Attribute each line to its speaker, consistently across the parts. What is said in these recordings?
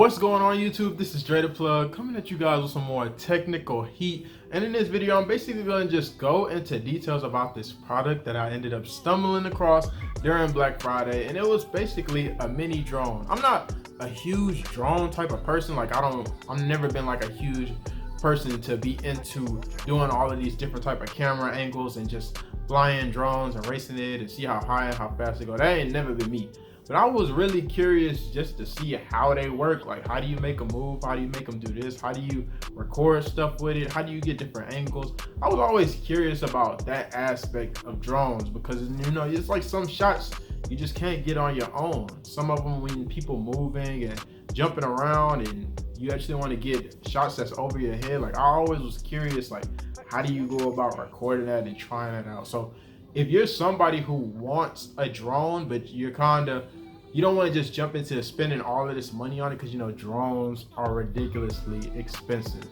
Speaker 1: What's going on YouTube? This is Dre the Plug coming at you guys with some more technical heat. And in this video, I'm basically going to just go into details about this product that I ended up stumbling across during Black Friday. And it was basically a mini drone. I'm not a huge drone type of person. I've never been like a huge person to be into doing all of these different type of camera angles and just flying drones and racing it and see how high and how fast they go. That ain't never been me. But I was really curious just to see how they work. Like, how do you make a move? How do you make them do this? How do you record stuff with it? How do you get different angles? I was always curious about that aspect of drones because, you know, it's like some shots you just can't get on your own. Some of them when people moving and jumping around and you actually want to get shots that's over your head. Like, I always was curious, like, how do you go about recording that and trying it out? So if you're somebody who wants a drone, but you don't want to just jump into spending all of this money on it, because you know drones are ridiculously expensive.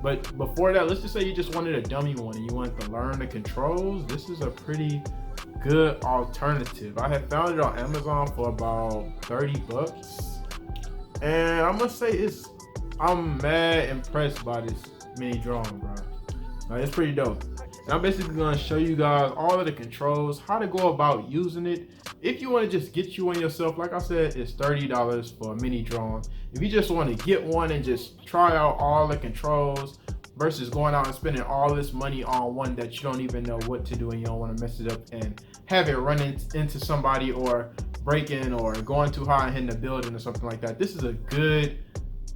Speaker 1: But before that, let's just say you just wanted a dummy one and you wanted to learn the controls. This is a pretty good alternative. I had found it on Amazon for about 30 bucks. And I must say I'm mad impressed by this mini drone, bro. Like, it's pretty dope. And I'm basically going to show you guys all of the controls, how to go about using it. If you want to just get you one yourself, like I said, it's $30 for a mini drone. If you just want to get one and just try out all the controls versus going out and spending all this money on one that you don't even know what to do and you don't want to mess it up and have it run into somebody or breaking or going too high and hitting the building or something like that, this is a good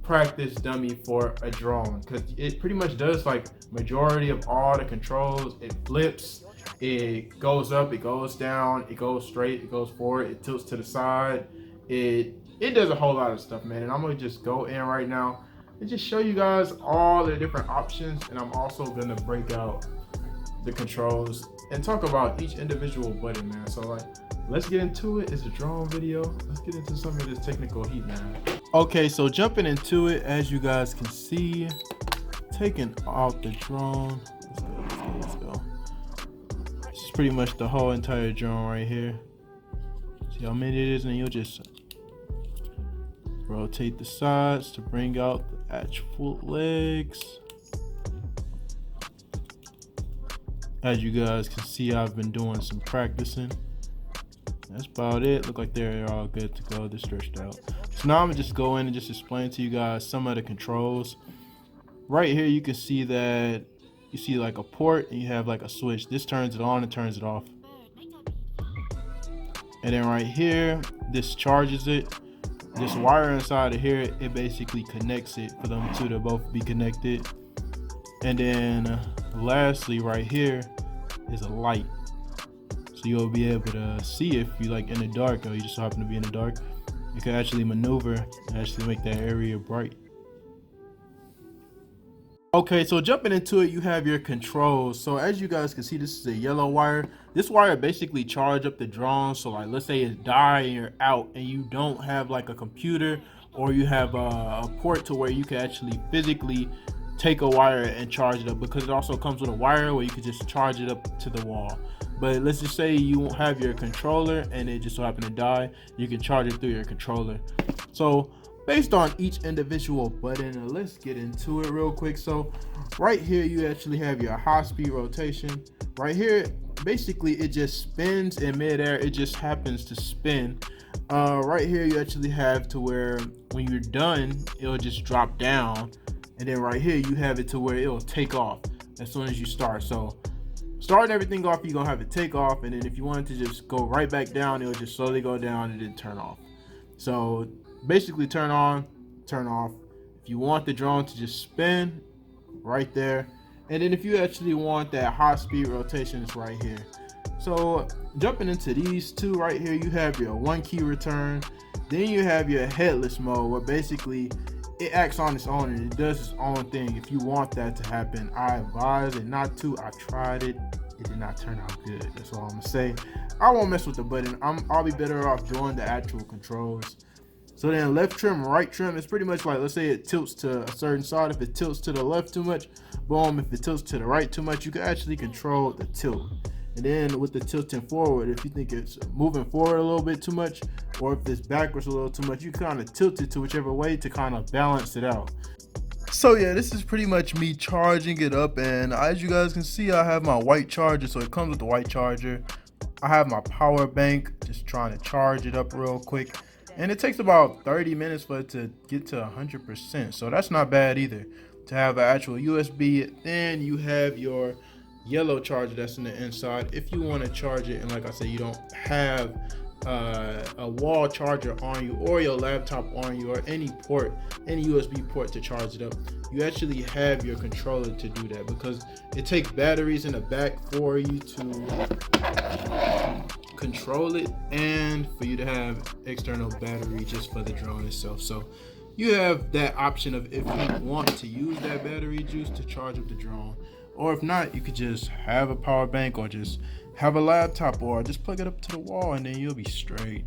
Speaker 1: practice dummy for a drone, because it pretty much does like majority of all the controls. It flips, it goes up, it goes down, it goes straight, it goes forward, it tilts to the side. It does a whole lot of stuff, man. And I'm gonna just go in right now and just show you guys all the different options, and I'm also gonna break out the controls and talk about each individual button, man. So like, let's get into it. It's a drone video. Let's get into some of this technical heat, man. Okay, so jumping into it, as you guys can see, taking out the drone. Let's go. This is pretty much the whole entire drone right here. See how many it is, and you'll just rotate the sides to bring out the actual legs. As you guys can see, I've been doing some practicing. That's about it. Look like they're all good to go. They're stretched out. So now I'm gonna just go in and just explain to you guys some of the controls. Right here, you can see that you see like a port and you have like a switch. This turns it on and turns it off. And then right here, this charges it. This wire inside of here, it basically connects it for them two to both be connected. And then lastly, right here is a light. So you'll be able to see if you like in the dark, or you just happen to be in the dark. You can actually maneuver and actually make that area bright. Okay, so jumping into it, you have your controls. So as you guys can see, this is a yellow wire. This wire basically charge up the drone. So like, let's say it's died and you're out and you don't have like a computer, or you have a port to where you can actually physically take a wire and charge it up, because it also comes with a wire where you can just charge it up to the wall. But let's just say you won't have your controller and it just so happened to die, you can charge it through your controller. So based on each individual button, let's get into it real quick. So right here, you actually have your high speed rotation. Right here, basically it just spins in midair. It just happens to spin. Right here, you actually have to where when you're done, it'll just drop down. And then right here, you have it to where it'll take off as soon as you start. So starting everything off, you're gonna have it take off, and then if you wanted to just go right back down, it'll just slowly go down and then turn off. So basically turn on, turn off. If you want the drone to just spin, right there. And then if you actually want that high speed rotation, it's right here. So jumping into these two right here, you have your one key return. Then you have your headless mode, where basically it acts on its own and it does its own thing. If you want that to happen, I advise it not to. I tried it, it did not turn out good. That's all I'm gonna say. I won't mess with the button. I'll be better off doing the actual controls. So then left trim, right trim, it's pretty much like, let's say it tilts to a certain side. If it tilts to the left too much, boom. If it tilts to the right too much, you can actually control the tilt. And then with the tilting forward, if you think it's moving forward a little bit too much, or if it's backwards a little too much, you kind of tilt it to whichever way to kind of balance it out. So yeah, this is pretty much me charging it up, and as you guys can see, I have my white charger, so it comes with the white charger. I have my power bank, just trying to charge it up real quick, and it takes about 30 minutes for it to get to 100%, so that's not bad either. To have an actual USB, then you have your yellow charger that's in the inside if you want to charge it, and like I said, you don't have a wall charger on you or your laptop on you or any USB port to charge it up. You actually have your controller to do that, because it takes batteries in the back for you to control it and for you to have external battery just for the drone itself. So you have that option of if you want to use that battery juice to charge up the drone, or if not, you could just have a power bank or just have a laptop or just plug it up to the wall, and then you'll be straight.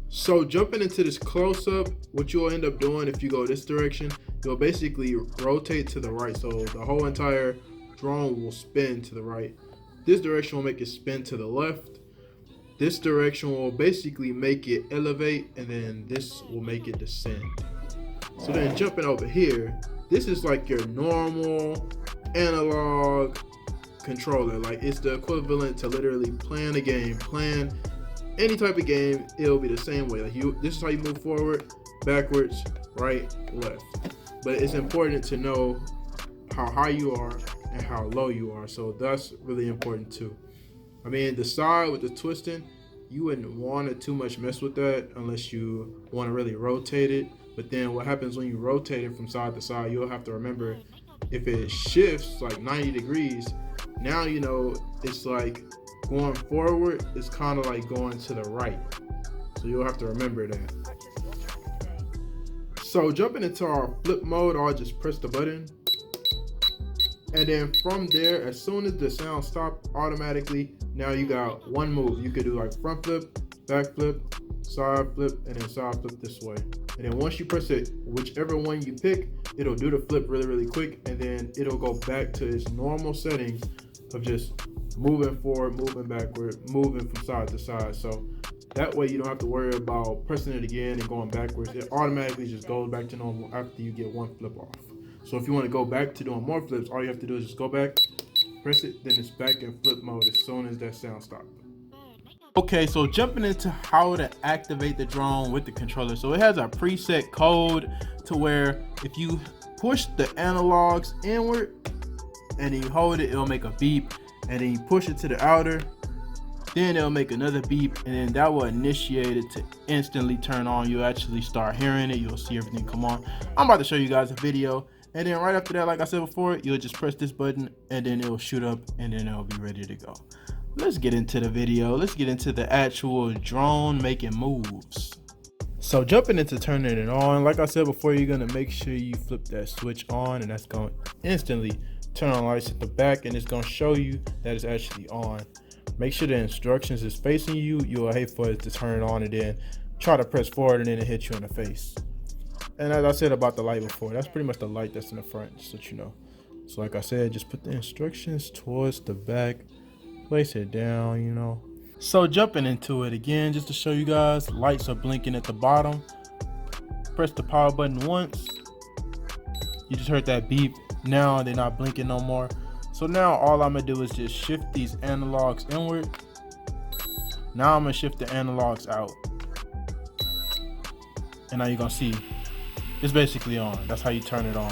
Speaker 1: So jumping into this close-up, what you'll end up doing if you go this direction, you'll basically rotate to the right, so the whole entire drone will spin to the right. This direction will make it spin to the left. This direction will basically make it elevate, and then this will make it descend. So then jumping over here, this is like your normal analog controller. Like, it's the equivalent to literally playing a game, playing any type of game. It'll be the same way. Like, this is how you move forward, backwards, right, left. But it's important to know how high you are and how low you are, so that's really important too. I mean, the side with the twisting, you wouldn't want to too much mess with that unless you want to really rotate it. But then what happens when you rotate it from side to side, you'll have to remember, if it shifts like 90 degrees, now you know it's like going forward, it's kind of like going to the right. So you'll have to remember that. So jumping into our flip mode, I'll just press the button. And then from there, as soon as the sound stops, automatically, now you got one move. You could do like front flip, back flip, side flip, and then side flip this way. And then once you press it, whichever one you pick, it'll do the flip really, really quick. And then it'll go back to its normal settings of just moving forward, moving backward, moving from side to side. So that way you don't have to worry about pressing it again and going backwards. It automatically just goes back to normal after you get one flip off. So if you want to go back to doing more flips, all you have to do is just go back, press it, then it's back in flip mode as soon as that sound stops. Okay, so jumping into how to activate the drone with the controller. So it has a preset code to where if you push the analogs inward and then you hold it, it'll make a beep, and then you push it to the outer, then it'll make another beep, and then that will initiate it to instantly turn on. You'll actually start hearing it, you'll see everything come on. I'm about to show you guys a video, and then right after that, like I said before, you'll just press this button and then it'll shoot up and then it'll be ready to go. Let's get into the video. Let's get into the actual drone making moves. So jumping into turning it on, like I said before, you're gonna make sure you flip that switch on, and that's gonna instantly turn on lights at the back, and it's gonna show you that it's actually on. Make sure the instructions is facing you. You'll hate for it to turn it on and then try to press forward and then it hit you in the face. And as I said about the light before, that's pretty much the light that's in the front, just so you know. So like I said, just put the instructions towards the back, place it down, you know. So jumping into it again, just to show you guys, lights are blinking at the bottom. Press the power button once. You just heard that beep. Now they're not blinking no more. So now all I'm gonna do is just shift these analogs inward. Now I'm gonna shift the analogs out. And now you're gonna see it's basically on. That's how you turn it on.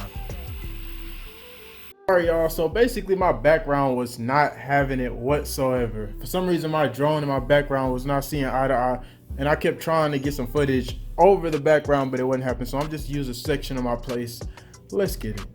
Speaker 1: Alright y'all, so basically my background was not having it whatsoever. For some reason my drone and my background was not seeing eye to eye, and I kept trying to get some footage over the background, but it wasn't happening. So I'm just using a section of my place. Let's get it.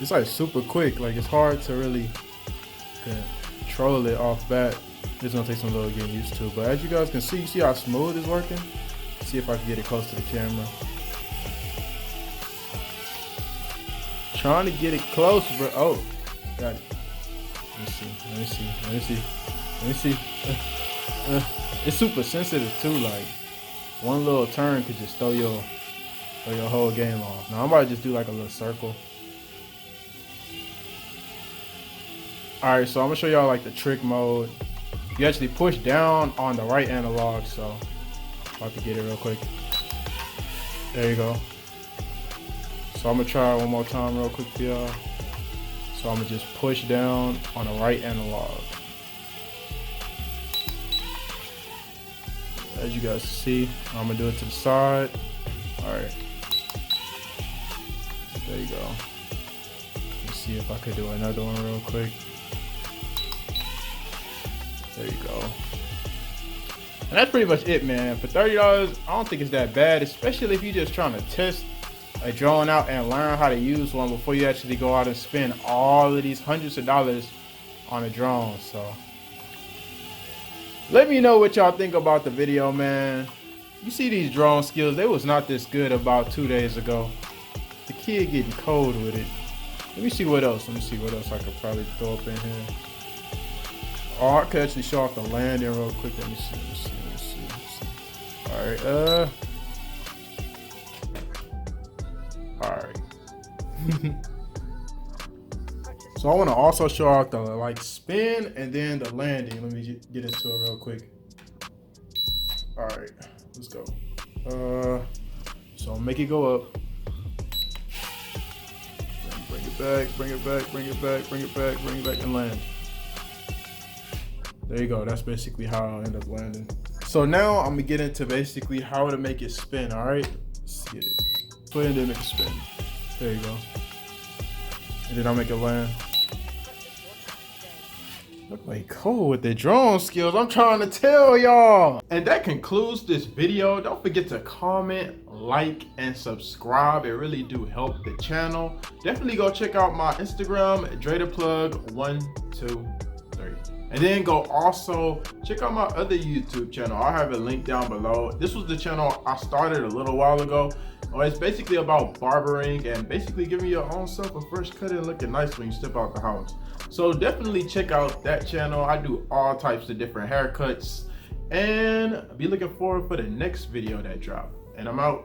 Speaker 1: It's like super quick, like it's hard to really control it off bat. It's gonna take some little getting used to, but as you guys can see, how smooth it's working? See if I can get it close to the camera. Trying to get it close, bro. Oh, got it. Let me see. It's super sensitive too. Like one little turn could just throw your whole game off. Now I'm about to just do like a little circle. All right, so I'm gonna show y'all like the trick mode. You actually push down on the right analog. So about to get it real quick. There you go. So I'm gonna try it one more time real quick for y'all. So I'm gonna just push down on the right analog. As you guys see, I'm gonna do it to the side. All right, there you go. Let's see if I could do another one real quick. There you go. And that's pretty much it, man. For $30, I don't think it's that bad, especially if you're just trying to test a drone out and learn how to use one before you actually go out and spend all of these hundreds of dollars on a drone. So let me know what y'all think about the video, man. You see these drone skills, they was not this good about 2 days ago. The kid getting cold with it. Let me see what else. Let me see what else I could probably throw up in here. Oh, I could actually show off the landing real quick. Let me see. All right, all right. So I want to also show out the like spin and then the landing. Let me get into it real quick. All right, let's go. So I'll make it go up. Bring it back, bring it back, bring it back, bring it back, bring it back, and land. There you go. That's basically how I end up landing. So now I'm gonna get into basically how to make it spin. All right, let's get it. Put it in and make it spin. There you go. And then I'll make it land. Look like cool with the drone skills. I'm trying to tell y'all. And that concludes this video. Don't forget to comment, like, and subscribe. It really do help the channel. Definitely go check out my Instagram, DreThePlug123. And then go also check out my other YouTube channel. I'll have it linked down below. This was the channel I started a little while ago. It's basically about barbering and basically giving your own self a fresh cut and looking nice when you step out the house. So definitely check out that channel. I do all types of different haircuts and be looking forward for the next video that drop. And I'm out.